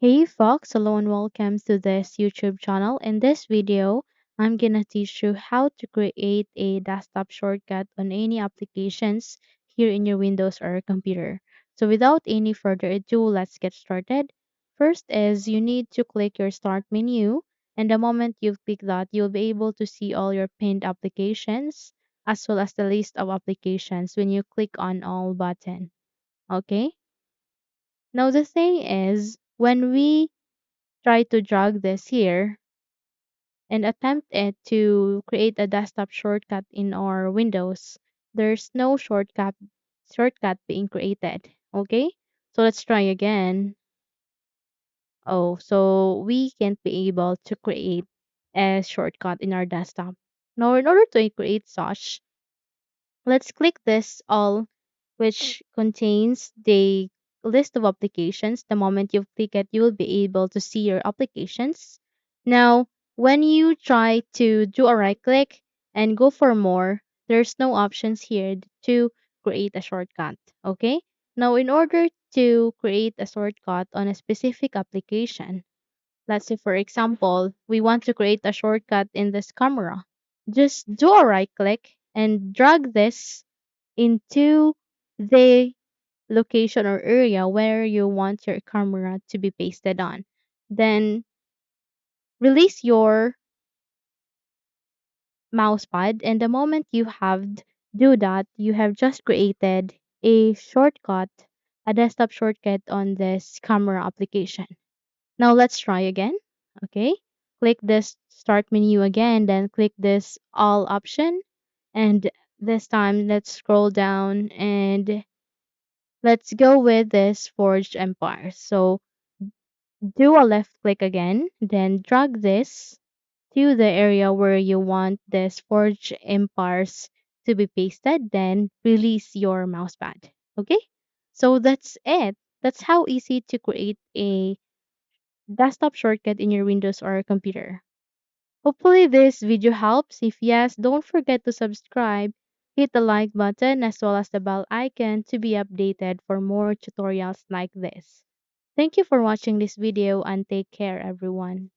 Hey Fox, hello and welcome to this YouTube channel. In this video, I'm gonna teach you how to create a desktop shortcut on any applications here in your Windows or computer. So without any further ado, let's get started. First is you need to click your start menu, and the moment you click that, you'll be able to see all your pinned applications as well as the list of applications when you click on all button. Okay? Now the thing is when we try to drag this here and attempt it to create a desktop shortcut in our Windows, there's no shortcut being created. Okay? So let's try again. Oh, so we can't be able to create a shortcut in our desktop. Now, in order to create such, let's click this all, which contains the list of applications. The moment you click it, you will be able to see your applications. Now, when you try to do a right click and go for more, there's no options here to create a shortcut. Okay? Now, in order to create a shortcut on a specific application, let's say, for example, we want to create a shortcut in this camera. Just do a right click and drag this into the location or area where you want your camera to be pasted on. Then release your mouse pad, and the moment you have do that, you have just created a shortcut, a desktop shortcut on this camera application. Now let's try again. Okay. Click this start menu again, then click this all option. And this time let's scroll down and let's go with this Forged Empire. So do a left click again, then drag this to the area where you want this Forged Empires to be pasted, then release your mousepad. Okay? So that's it. That's how easy to create a desktop shortcut in your Windows or computer. Hopefully this video helps. If yes, don't forget to subscribe, hit the like button as well as the bell icon to be updated for more tutorials like this. Thank you for watching this video and take care everyone.